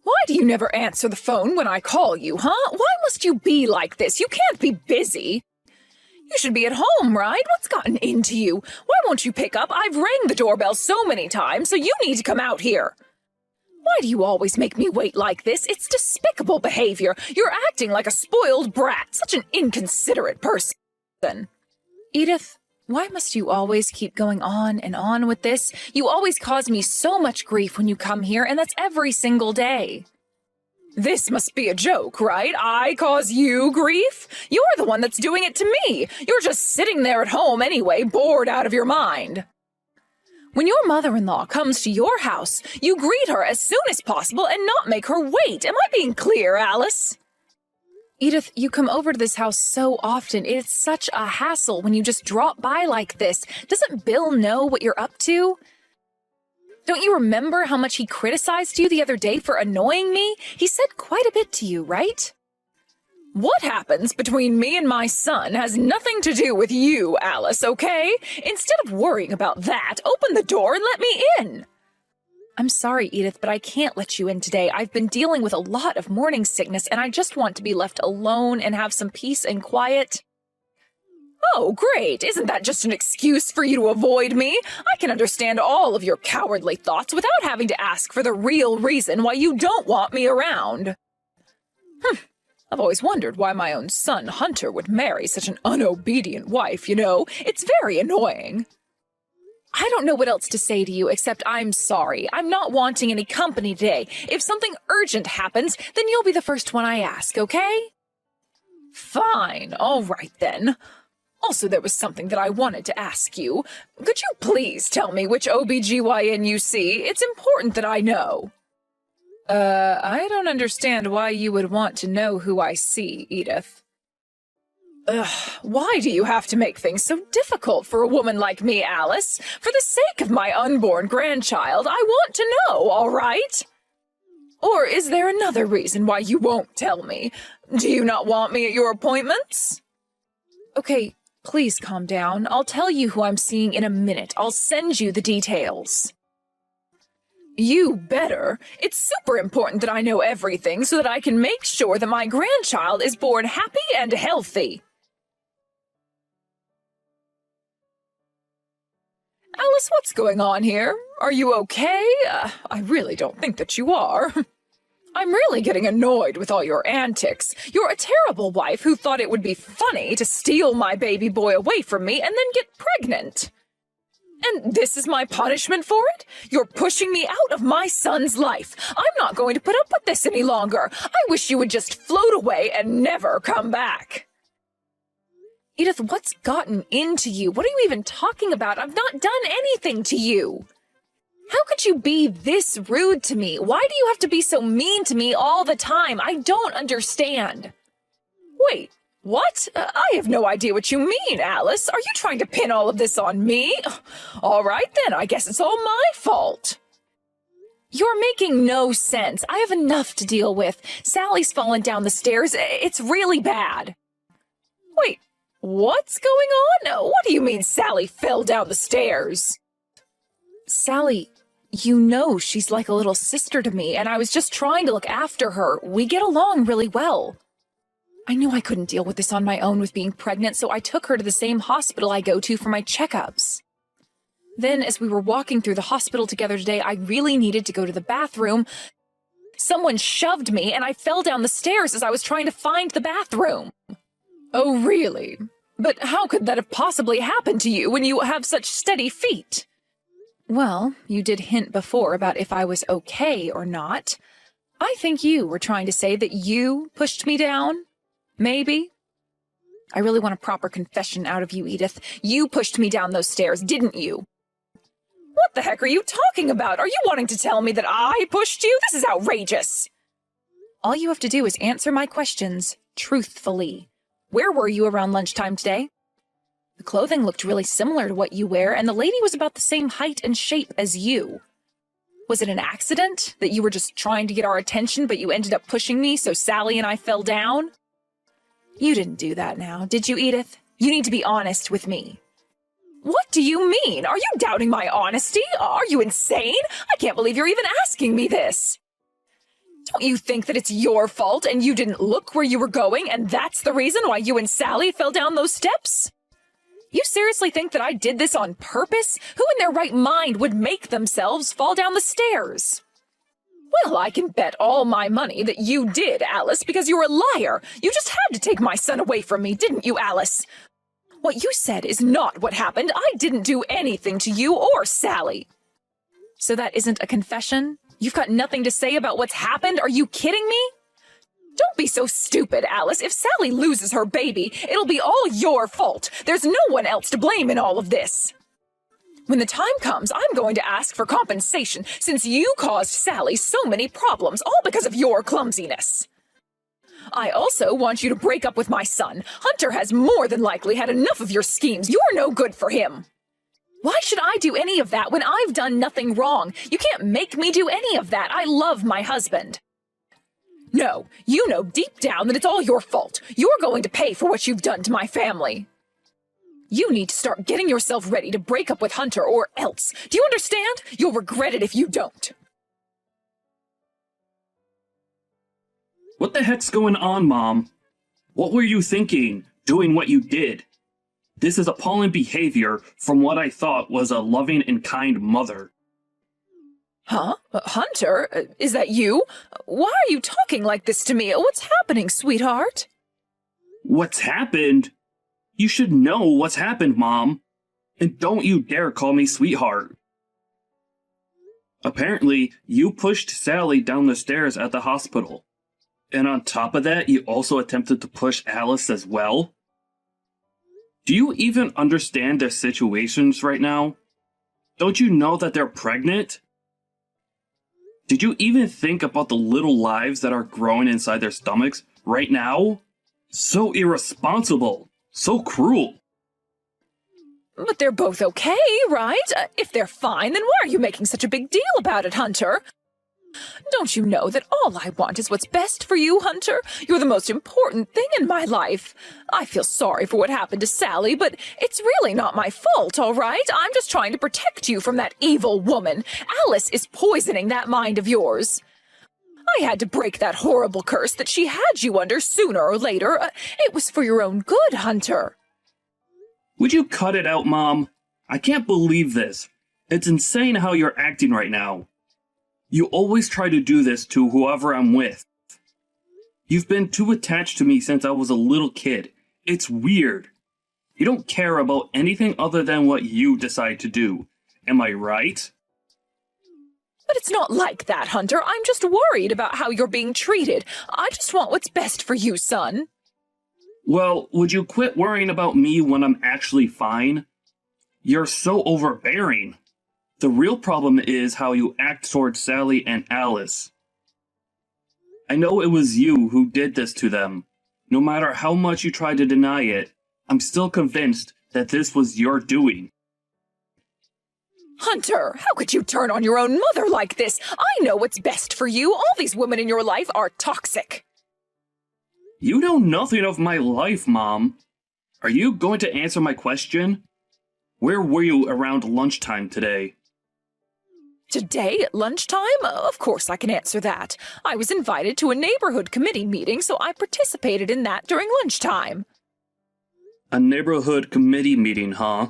Why do you never answer the phone when I call you, huh? Why must you be like this? You can't be busy. You should be at home, right? What's gotten into you? Why won't you pick up? I've rang the doorbell so many times, so you need to come out here. Why do you always make me wait like this? It's despicable behavior. You're acting like a spoiled brat, such an inconsiderate person. Edith, why must you always keep going on and on with this? You always cause me so much grief when you come here, and that's every single day. This must be a joke, right? I cause you grief? You're the one that's doing it to me. You're just sitting there at home anyway, bored out of your mind. When your mother-in-law comes to your house, you greet her as soon as possible and not make her wait. Am I being clear, Alice? Edith, you come over to this house so often. It's such a hassle when you just drop by like this. Doesn't Bill know what you're up to? Don't you remember how much he criticized you the other day for annoying me? He said quite a bit to you, right? What happens between me and my son has nothing to do with you, Alice, okay? Instead of worrying about that, open the door and let me in. I'm sorry, Edith, but I can't let you in today. I've been dealing with a lot of morning sickness, and I just want to be left alone and have some peace and quiet. Oh, great. Isn't that just an excuse for you to avoid me? I can understand all of your cowardly thoughts without having to ask for the real reason why you don't want me around. I've always wondered why my own son, Hunter, would marry such an unobedient wife, you know. It's very annoying. I don't know what else to say to you except I'm sorry. I'm not wanting any company today. If something urgent happens, then you'll be the first one I ask, okay? Fine. All right, then. Also, there was something that I wanted to ask you. Could you please tell me which OBGYN you see? It's important that I know. I don't understand why you would want to know who I see, Edith. Why do you have to make things so difficult for a woman like me, Alice? For the sake of my unborn grandchild, I want to know, all right? Or is there another reason why you won't tell me? Do you not want me at your appointments? Okay, please calm down. I'll tell you who I'm seeing in a minute. I'll send you the details. You better. It's super important that I know everything so that I can make sure that my grandchild is born happy and healthy. Alice, what's going on here? Are you okay? I really don't think that you are. I'm really getting annoyed with all your antics. You're a terrible wife who thought it would be funny to steal my baby boy away from me and then get pregnant. And this is my punishment for it? You're pushing me out of my son's life. I'm not going to put up with this any longer. I wish you would just float away and never come back. Edith, what's gotten into you? What are you even talking about? I've not done anything to you. How could you be this rude to me? Why do you have to be so mean to me all the time? I don't understand. Wait, what? I have no idea what you mean, Alice. Are you trying to pin all of this on me? All right then, I guess it's all my fault. You're making no sense. I have enough to deal with. Sally's fallen down the stairs. It's really bad. Wait, what's going on? What do you mean Sally fell down the stairs? Sally, you know she's like a little sister to me, and I was just trying to look after her. We get along really well. I knew I couldn't deal with this on my own with being pregnant, so I took her to the same hospital I go to for my checkups. Then, as we were walking through the hospital together today, I really needed to go to the bathroom. Someone shoved me, and I fell down the stairs as I was trying to find the bathroom. Oh, really? But how could that have possibly happened to you when you have such steady feet? Well, you did hint before about if I was okay or not. I think you were trying to say that you pushed me down. Maybe. I really want a proper confession out of you, Edith. You pushed me down those stairs, didn't you? What the heck are you talking about? Are you wanting to tell me that I pushed you? This is outrageous. All you have to do is answer my questions truthfully. Where were you around lunchtime today? The clothing looked really similar to what you wear, and the lady was about the same height and shape as you. Was it an accident? That you were just trying to get our attention, but you ended up pushing me so Sally and I fell down? You didn't do that now, did you, Edith? You need to be honest with me. What do you mean? Are you doubting my honesty? Are you insane? I can't believe you're even asking me this. Don't you think that it's your fault and you didn't look where you were going and that's the reason why you and Sally fell down those steps? You seriously think that I did this on purpose? Who in their right mind would make themselves fall down the stairs? Well, I can bet all my money that you did, Alice, because you're a liar. You just had to take my son away from me, didn't you, Alice? What you said is not what happened. I didn't do anything to you or Sally. So that isn't a confession? You've got nothing to say about what's happened? Are you kidding me? Don't be so stupid, Alice. If Sally loses her baby, it'll be all your fault. There's no one else to blame in all of this. When the time comes, I'm going to ask for compensation since you caused Sally so many problems, all because of your clumsiness. I also want you to break up with my son. Hunter has more than likely had enough of your schemes. You're no good for him. Why should I do any of that when I've done nothing wrong? You can't make me do any of that. I love my husband. No, you know deep down that it's all your fault. You're going to pay for what you've done to my family. You need to start getting yourself ready to break up with Hunter or else. Do you understand? You'll regret it if you don't. What the heck's going on, Mom? What were you thinking, doing what you did? This is appalling behavior from what I thought was a loving and kind mother. Huh? Hunter? Is that you? Why are you talking like this to me? What's happening, sweetheart? What's happened? You should know what's happened, Mom. And don't you dare call me sweetheart. Apparently, you pushed Sally down the stairs at the hospital. And on top of that, you also attempted to push Alice as well? Do you even understand their situations right now? Don't you know that they're pregnant? Did you even think about the little lives that are growing inside their stomachs right now? So irresponsible. So cruel. But they're both okay, right? If they're fine, then why are you making such a big deal about it, Hunter? Don't you know that all I want is what's best for you, Hunter? You're the most important thing in my life. I feel sorry for what happened to Sally, but it's really not my fault, all right? I'm just trying to protect you from that evil woman. Alice is poisoning that mind of yours. I had to break that horrible curse that she had you under sooner or later. It was for your own good, Hunter. Would you cut it out, Mom? I can't believe this. It's insane how you're acting right now. You always try to do this to whoever I'm with. You've been too attached to me since I was a little kid. It's weird. You don't care about anything other than what you decide to do. Am I right? But it's not like that, Hunter. I'm just worried about how you're being treated. I just want what's best for you, son. Well, would you quit worrying about me when I'm actually fine? You're so overbearing. The real problem is how you act towards Sally and Alice. I know it was you who did this to them. No matter how much you try to deny it, I'm still convinced that this was your doing. Hunter, how could you turn on your own mother like this? I know what's best for you. All these women in your life are toxic. You know nothing of my life, Mom. Are you going to answer my question? Where were you around lunchtime today? Today at lunchtime? Of course I can answer that. I was invited to a neighborhood committee meeting, so I participated in that during lunchtime. A neighborhood committee meeting, huh?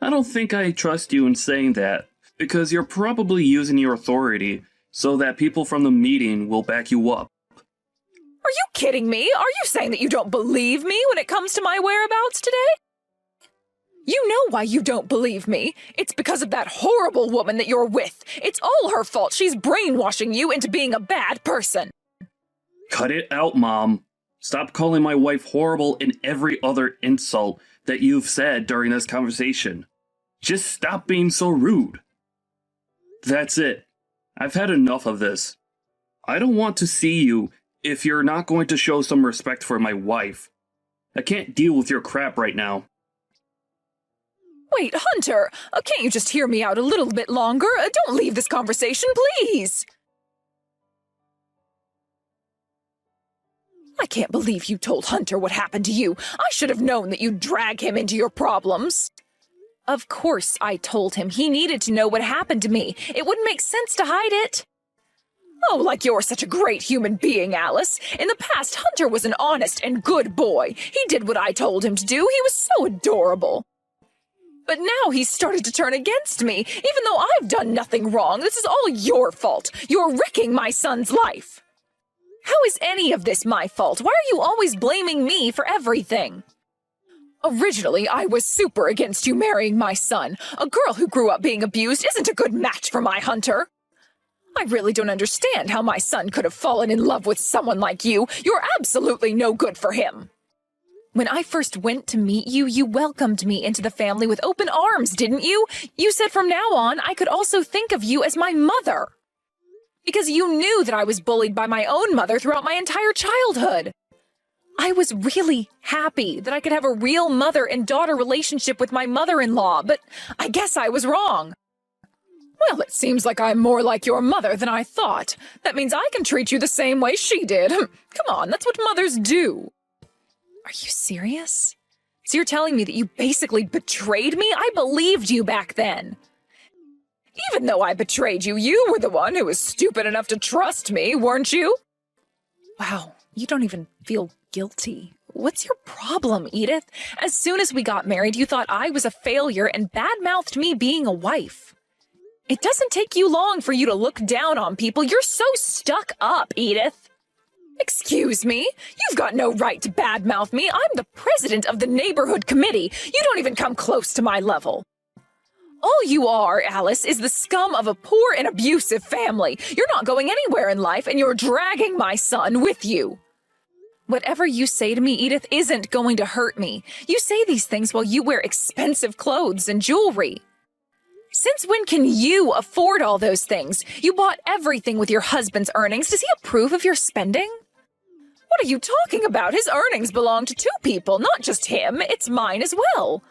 I don't think I trust you in saying that, because you're probably using your authority so that people from the meeting will back you up. Are you kidding me? Are you saying that you don't believe me when it comes to my whereabouts today? You know why you don't believe me. It's because of that horrible woman that you're with. It's all her fault. She's brainwashing you into being a bad person. Cut it out, Mom. Stop calling my wife horrible in every other insult that you've said during this conversation. Just stop being so rude. That's it. I've had enough of this. I don't want to see you if you're not going to show some respect for my wife. I can't deal with your crap right now. Wait, Hunter, can't you just hear me out a little bit longer? Don't leave this conversation, please. I can't believe you told Hunter what happened to you. I should have known that you'd drag him into your problems. Of course I told him. He needed to know what happened to me. It wouldn't make sense to hide it. Oh, like you're such a great human being, Alice. In the past, Hunter was an honest and good boy. He did what I told him to do. He was so adorable. But now he's started to turn against me, even though I've done nothing wrong. This is all your fault. You're wrecking my son's life. How is any of this my fault? Why are you always blaming me for everything? Originally, I was super against you marrying my son. A girl who grew up being abused isn't a good match for my Hunter. I really don't understand how my son could have fallen in love with someone like you. You're absolutely no good for him. When I first went to meet you, you welcomed me into the family with open arms, didn't you? You said from now on, I could also think of you as my mother. Because you knew that I was bullied by my own mother throughout my entire childhood. I was really happy that I could have a real mother and daughter relationship with my mother-in-law, but I guess I was wrong. Well, it seems like I'm more like your mother than I thought. That means I can treat you the same way she did. Come on, that's what mothers do. Are you serious? So you're telling me that you basically betrayed me? I believed you back then. Even though I betrayed you, you were the one who was stupid enough to trust me, weren't you? Wow, you don't even feel guilty. What's your problem, Edith? As soon as we got married, you thought I was a failure and badmouthed me being a wife. It doesn't take you long for you to look down on people. You're so stuck up, Edith. Excuse me? You've got no right to badmouth me. I'm the president of the neighborhood committee. You don't even come close to my level. All you are, Alice, is the scum of a poor and abusive family. You're not going anywhere in life, and you're dragging my son with you. Whatever you say to me, Edith, isn't going to hurt me. You say these things while you wear expensive clothes and jewelry. Since when can you afford all those things? You bought everything with your husband's earnings. Does he approve of your spending? What are you talking about? His earnings belong to two people, not just him. It's mine as well.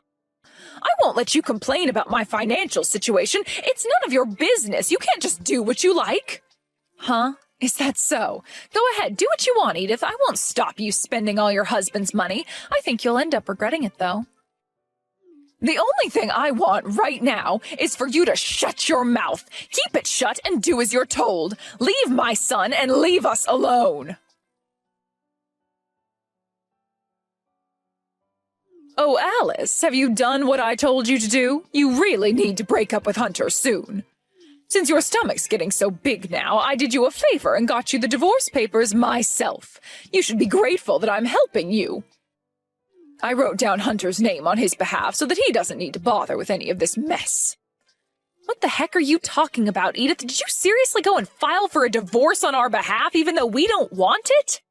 I won't let you complain about my financial situation. It's none of your business. You can't just do what you like. Huh? Is that so? Go ahead, do what you want, Edith. I won't stop you spending all your husband's money. I think you'll end up regretting it, though. The only thing I want right now is for you to shut your mouth. Keep it shut and do as you're told. Leave my son and leave us alone. Oh, Alice, have you done what I told you to do? You really need to break up with Hunter soon. Since your stomach's getting so big now, I did you a favor and got you the divorce papers myself. You should be grateful that I'm helping you. I wrote down Hunter's name on his behalf so that he doesn't need to bother with any of this mess. What the heck are you talking about, Edith? Did you seriously go and file for a divorce on our behalf even though we don't want it?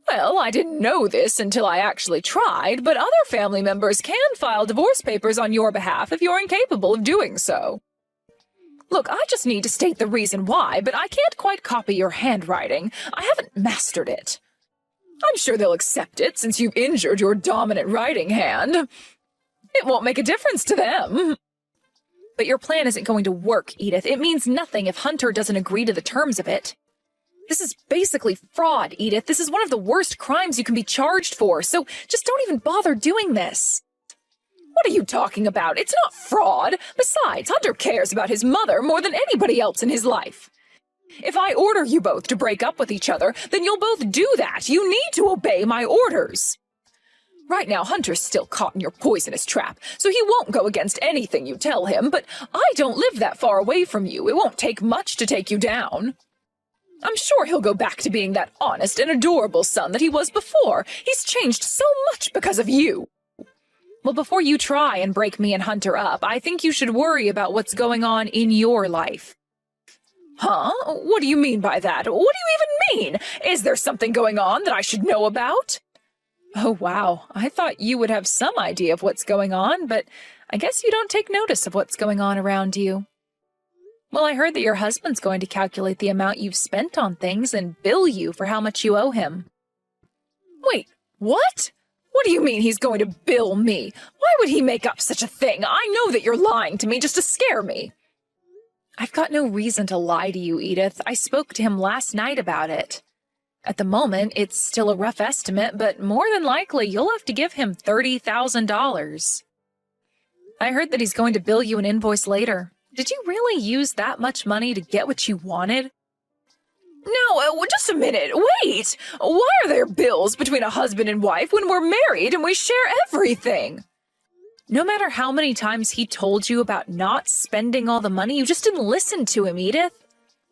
Well, I didn't know this until I actually tried, but other family members can file divorce papers on your behalf if you're incapable of doing so. Look, I just need to state the reason why, but I can't quite copy your handwriting. I haven't mastered it. I'm sure they'll accept it since you've injured your dominant writing hand. It won't make a difference to them. But your plan isn't going to work, Edith. It means nothing if Hunter doesn't agree to the terms of it. This is basically fraud, Edith. This is one of the worst crimes you can be charged for, so just don't even bother doing this. What are you talking about? It's not fraud. Besides, Hunter cares about his mother more than anybody else in his life. If I order you both to break up with each other, then you'll both do that. You need to obey my orders. Right now, Hunter's still caught in your poisonous trap, so he won't go against anything you tell him, but I don't live that far away from you. It won't take much to take you down. I'm sure he'll go back to being that honest and adorable son that he was before. He's changed so much because of you. Well, before you try and break me and Hunter up, I think you should worry about what's going on in your life. Huh? What do you mean by that? What do you even mean? Is there something going on that I should know about? Oh, wow. I thought you would have some idea of what's going on, but I guess you don't take notice of what's going on around you. Well, I heard that your husband's going to calculate the amount you've spent on things and bill you for how much you owe him. Wait, what? What do you mean he's going to bill me? Why would he make up such a thing? I know that you're lying to me just to scare me. I've got no reason to lie to you, Edith. I spoke to him last night about it. At the moment, it's still a rough estimate, but more than likely you'll have to give him $30,000. I heard that he's going to bill you an invoice later. Did you really use that much money to get what you wanted? No, just a minute. Wait! Why are there bills between a husband and wife when we're married and we share everything? No matter how many times he told you about not spending all the money, you just didn't listen to him, Edith.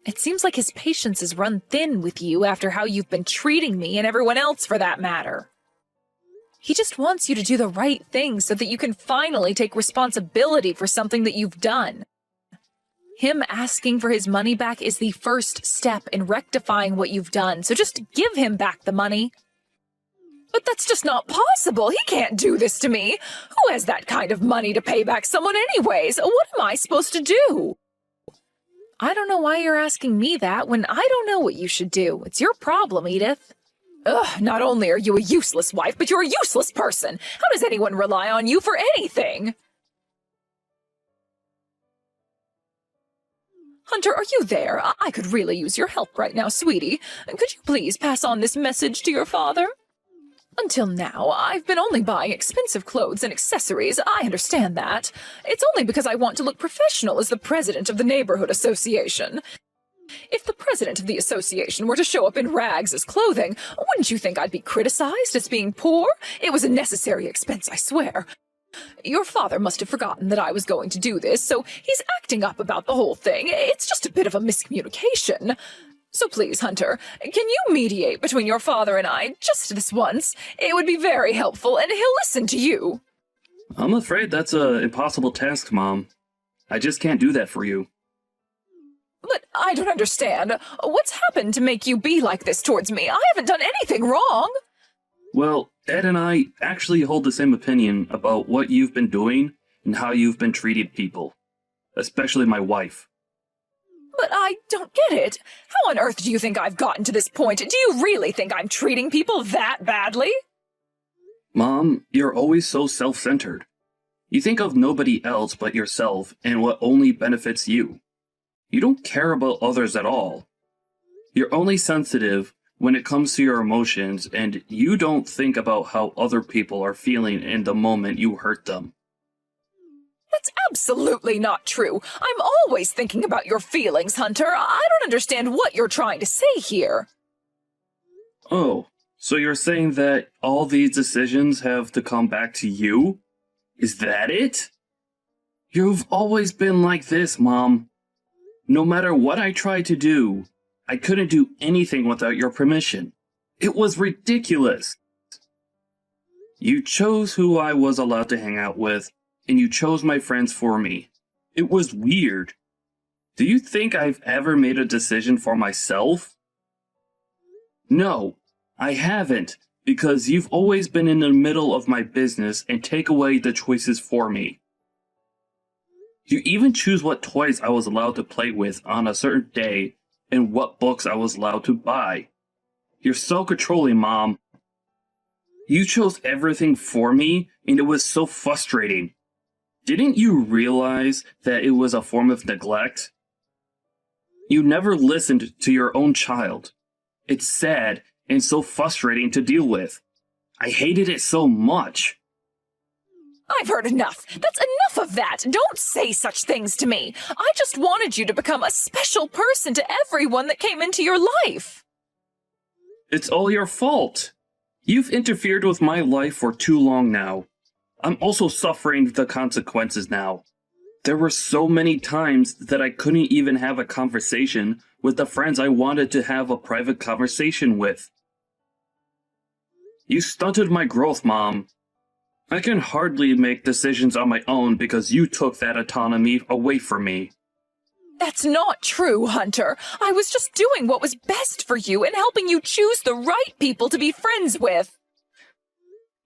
It seems like his patience is run thin with you after how you've been treating me and everyone else for that matter. He just wants you to do the right thing so that you can finally take responsibility for something that you've done. Him asking for his money back is the first step in rectifying what you've done, so just give him back the money. But that's just not possible. He can't do this to me. Who has that kind of money to pay back someone anyways? What am I supposed to do? I don't know why you're asking me that when I don't know what you should do. It's your problem, Edith. Ugh, not only are you a useless wife, but you're a useless person. How does anyone rely on you for anything? Hunter, are you there? I could really use your help right now, sweetie. Could you please pass on this message to your father? Until now, I've been only buying expensive clothes and accessories. I understand that. It's only because I want to look professional as the president of the neighborhood association. If the president of the association were to show up in rags as clothing, wouldn't you think I'd be criticized as being poor? It was a necessary expense, I swear. Your father must have forgotten that I was going to do this, so he's acting up about the whole thing. It's just a bit of a miscommunication. So please, Hunter, can you mediate between your father and I, just this once? It would be very helpful, and he'll listen to you. I'm afraid that's an impossible task, Mom. I just can't do that for you. But I don't understand. What's happened to make you be like this towards me? I haven't done anything wrong. Well, Ed and I actually hold the same opinion about what you've been doing and how you've been treating people, especially my wife. But I don't get it. How on earth do you think I've gotten to this point? Do you really think I'm treating people that badly? Mom, you're always so self-centered. You think of nobody else but yourself and what only benefits you. You don't care about others at all. You're only sensitive when it comes to your emotions, and you don't think about how other people are feeling in the moment you hurt them. That's absolutely not true. I'm always thinking about your feelings, Hunter. I don't understand what you're trying to say here. Oh, so you're saying that all these decisions have to come back to you? Is that it? You've always been like this, Mom. No matter what I tried to do, I couldn't do anything without your permission. It was ridiculous. You chose who I was allowed to hang out with, and you chose my friends for me. It was weird. Do you think I've ever made a decision for myself? No, I haven't, because you've always been in the middle of my business and take away the choices for me. You even choose what toys I was allowed to play with on a certain day and what books I was allowed to buy. You're so controlling, Mom. You chose everything for me, and it was so frustrating. Didn't you realize that it was a form of neglect? You never listened to your own child. It's sad and so frustrating to deal with. I hated it so much. I've heard enough. That's enough of that. Don't say such things to me. I just wanted you to become a special person to everyone that came into your life. It's all your fault. You've interfered with my life for too long now. I'm also suffering the consequences now. There were so many times that I couldn't even have a conversation with the friends I wanted to have a private conversation with. You stunted my growth, Mom. I can hardly make decisions on my own because you took that autonomy away from me. That's not true, Hunter. I was just doing what was best for you and helping you choose the right people to be friends with.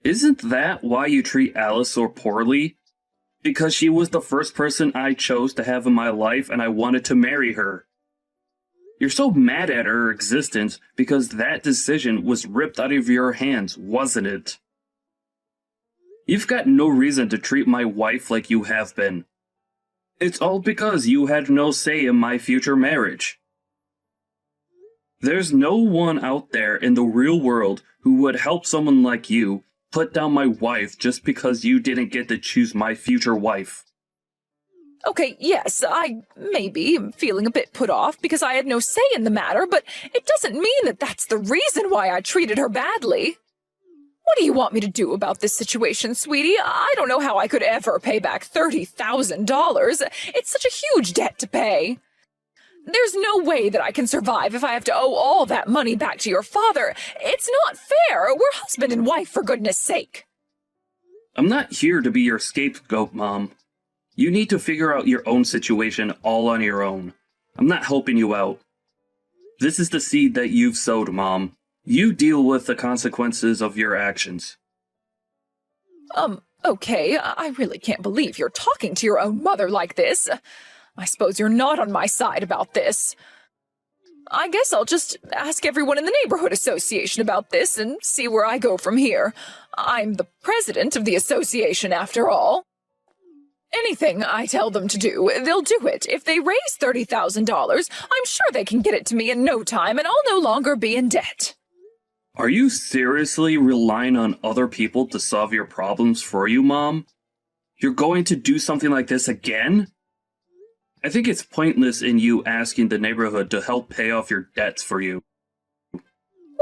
Isn't that why you treat Alice so poorly? Because she was the first person I chose to have in my life and I wanted to marry her. You're so mad at her existence because that decision was ripped out of your hands, wasn't it? You've got no reason to treat my wife like you have been. It's all because you had no say in my future marriage. There's no one out there in the real world who would help someone like you put down my wife just because you didn't get to choose my future wife. Okay, yes, I maybe am feeling a bit put off because I had no say in the matter, but it doesn't mean that that's the reason why I treated her badly. What do you want me to do about this situation, sweetie? I don't know how I could ever pay back $30,000. It's such a huge debt to pay. There's no way that I can survive if I have to owe all that money back to your father. It's not fair. We're husband and wife, for goodness sake. I'm not here to be your scapegoat, Mom. You need to figure out your own situation all on your own. I'm not helping you out. This is the seed that you've sowed, Mom. You deal with the consequences of your actions. Okay, I really can't believe you're talking to your own mother like this. I suppose you're not on my side about this. I guess I'll just ask everyone in the neighborhood association about this and see where I go from here. I'm the president of the association, after all. Anything I tell them to do, they'll do it. If they raise $30,000, I'm sure they can get it to me in no time, and I'll no longer be in debt. Are you seriously relying on other people to solve your problems for you, Mom? You're going to do something like this again? I think it's pointless in you asking the neighborhood to help pay off your debts for you.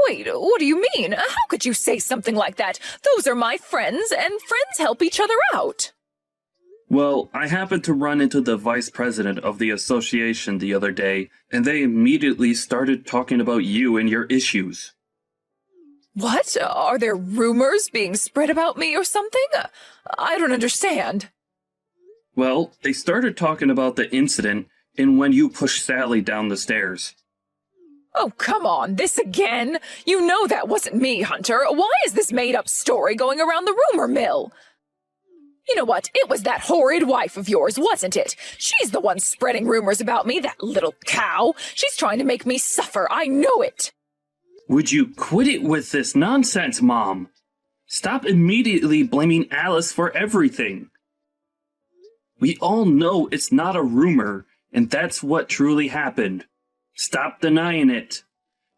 Wait, what do you mean? How could you say something like that? Those are my friends, and friends help each other out. Well, I happened to run into the vice president of the association the other day, and they immediately started talking about you and your issues. What? Are there rumors being spread about me or something? I don't understand. Well, they started talking about the incident and when you pushed Sally down the stairs. Oh, come on, this again? You know that wasn't me, Hunter. Why is this made-up story going around the rumor mill? You know what? It was that horrid wife of yours, wasn't it? She's the one spreading rumors about me, that little cow. She's trying to make me suffer, I know it. Would you quit it with this nonsense, Mom? Stop immediately blaming Alice for everything. We all know it's not a rumor, and that's what truly happened. Stop denying it.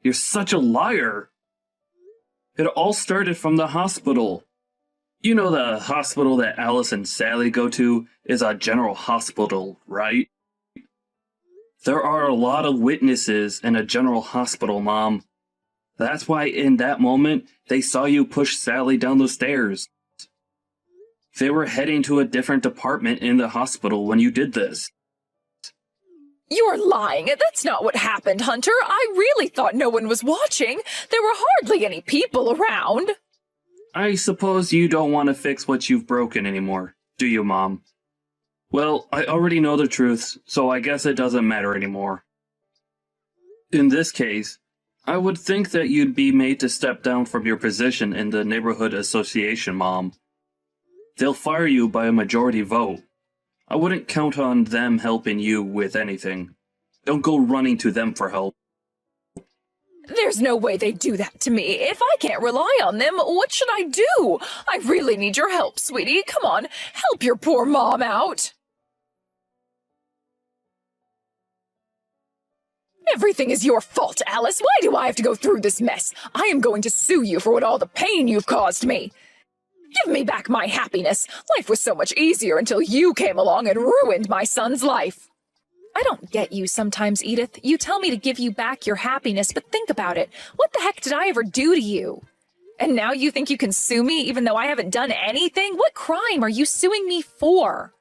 You're such a liar. It all started from the hospital. You know the hospital that Alice and Sally go to is a general hospital, right? There are a lot of witnesses in a general hospital, Mom. That's why in that moment, they saw you push Sally down the stairs. They were heading to a different department in the hospital when you did this. You're lying. That's not what happened, Hunter. I really thought no one was watching. There were hardly any people around. I suppose you don't want to fix what you've broken anymore, do you, Mom? Well, I already know the truth, so I guess it doesn't matter anymore. In this case, I would think that you'd be made to step down from your position in the neighborhood association, Mom. They'll fire you by a majority vote. I wouldn't count on them helping you with anything. Don't go running to them for help. There's no way they'd do that to me. If I can't rely on them, what should I do? I really need your help, sweetie. Come on, help your poor mom out. Everything is your fault, Alice. Why do I have to go through this mess? I am going to sue you for all the pain you've caused me. Give me back my happiness. Life was so much easier until you came along and ruined my son's life. I don't get you sometimes, Edith. You tell me to give you back your happiness, but think about it. What the heck did I ever do to you? And now you think you can sue me even though I haven't done anything? What crime are you suing me for?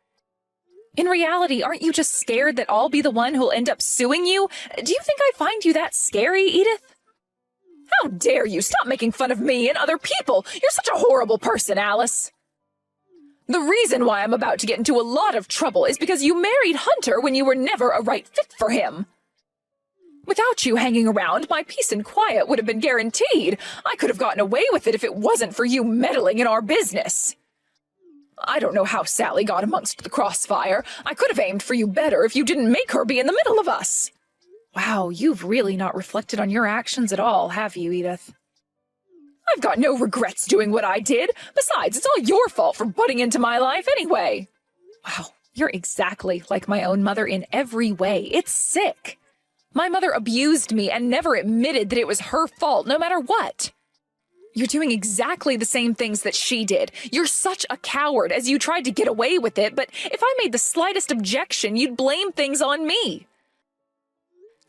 In reality, aren't you just scared that I'll be the one who'll end up suing you? Do you think I find you that scary, Edith? How dare you stop making fun of me and other people? You're such a horrible person, Alice. The reason why I'm about to get into a lot of trouble is because you married Hunter when you were never a right fit for him. Without you hanging around, my peace and quiet would have been guaranteed. I could have gotten away with it if it wasn't for you meddling in our business. I don't know how Sally got amongst the crossfire. I could have aimed for you better if you didn't make her be in the middle of us. Wow, you've really not reflected on your actions at all, have you, Edith? I've got no regrets doing what I did. Besides, it's all your fault for butting into my life anyway. Wow, you're exactly like my own mother in every way. It's sick. My mother abused me and never admitted that it was her fault, no matter what. You're doing exactly the same things that she did. You're such a coward as you tried to get away with it, but if I made the slightest objection, you'd blame things on me.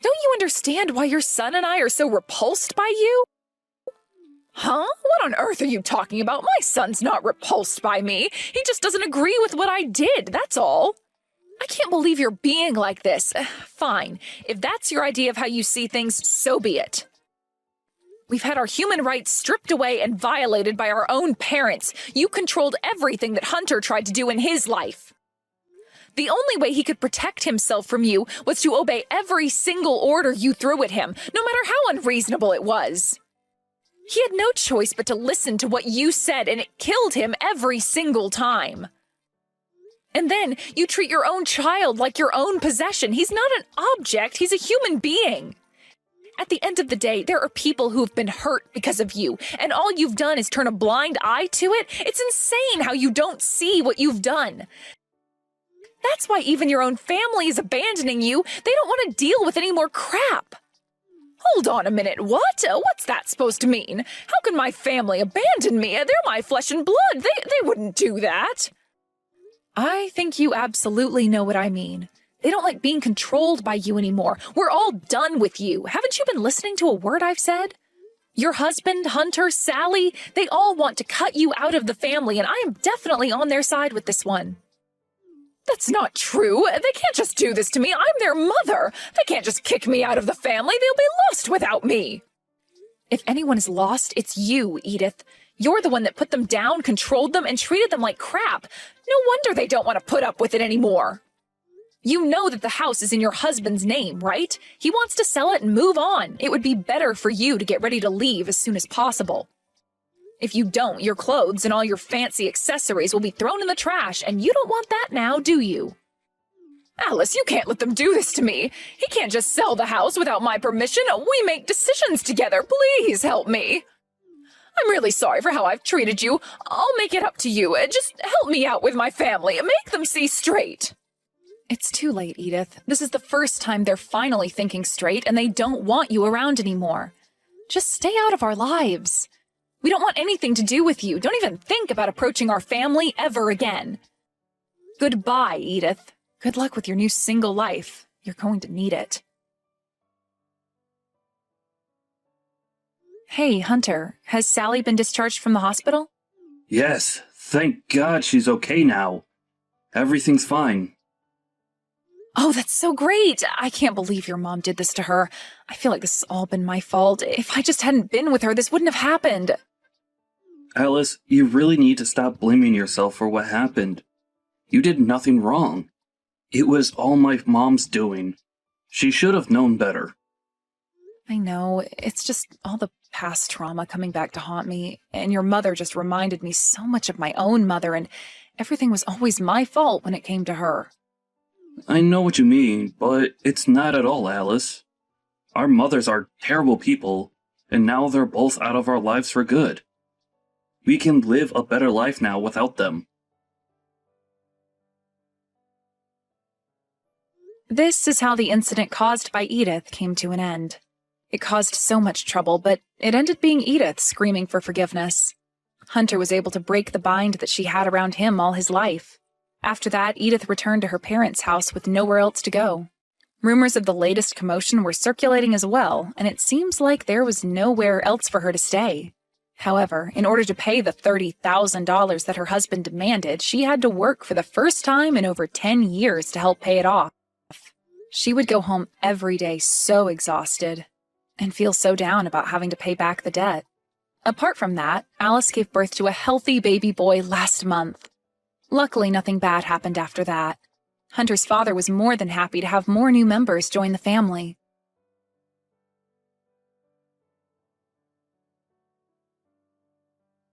Don't you understand why your son and I are so repulsed by you? Huh? What on earth are you talking about? My son's not repulsed by me. He just doesn't agree with what I did, that's all. I can't believe you're being like this. Fine. If that's your idea of how you see things, so be it. We've had our human rights stripped away and violated by our own parents. You controlled everything that Hunter tried to do in his life. The only way he could protect himself from you was to obey every single order you threw at him, no matter how unreasonable it was. He had no choice but to listen to what you said, and it killed him every single time. And then you treat your own child like your own possession. He's not an object, he's a human being. At the end of the day, there are people who have been hurt because of you, and all you've done is turn a blind eye to it. It's insane how you don't see what you've done. That's why even your own family is abandoning you. They don't want to deal with any more crap. Hold on a minute, what? What's that supposed to mean? How can my family abandon me? They're my flesh and blood. They wouldn't do that. I think you absolutely know what I mean. They don't like being controlled by you anymore. We're all done with you. Haven't you been listening to a word I've said? Your husband, Hunter, Sally, they all want to cut you out of the family, and I am definitely on their side with this one. That's not true. They can't just do this to me. I'm their mother. They can't just kick me out of the family. They'll be lost without me. If anyone is lost, it's you, Edith. You're the one that put them down, controlled them, and treated them like crap. No wonder they don't want to put up with it anymore. You know that the house is in your husband's name, right? He wants to sell it and move on. It would be better for you to get ready to leave as soon as possible. If you don't, your clothes and all your fancy accessories will be thrown in the trash, and you don't want that now, do you? Alice, you can't let them do this to me. He can't just sell the house without my permission. We make decisions together. Please help me. I'm really sorry for how I've treated you. I'll make it up to you. Just help me out with my family. Make them see straight. It's too late, Edith. This is the first time they're finally thinking straight, and they don't want you around anymore. Just stay out of our lives. We don't want anything to do with you. Don't even think about approaching our family ever again. Goodbye, Edith. Good luck with your new single life. You're going to need it. Hey, Hunter, has Sally been discharged from the hospital? Yes, thank God she's okay now. Everything's fine. Oh, that's so great! I can't believe your mom did this to her. I feel like this has all been my fault. If I just hadn't been with her, this wouldn't have happened. Alice, you really need to stop blaming yourself for what happened. You did nothing wrong. It was all my mom's doing. She should have known better. I know, it's just all the past trauma coming back to haunt me, and your mother just reminded me so much of my own mother, and everything was always my fault when it came to her. I know what you mean, but it's not at all, Alice. Our mothers are terrible people, and now they're both out of our lives for good. We can live a better life now without them. This is how the incident caused by Edith came to an end. It caused so much trouble, but it ended being Edith screaming for forgiveness. Hunter was able to break the bind that she had around him all his life. After that, Edith returned to her parents' house with nowhere else to go. Rumors of the latest commotion were circulating as well, and it seems like there was nowhere else for her to stay. However, in order to pay the $30,000 that her husband demanded, she had to work for the first time in over 10 years to help pay it off. She would go home every day so exhausted, and feel so down about having to pay back the debt. Apart from that, Alice gave birth to a healthy baby boy last month. Luckily, nothing bad happened after that. Hunter's father was more than happy to have more new members join the family.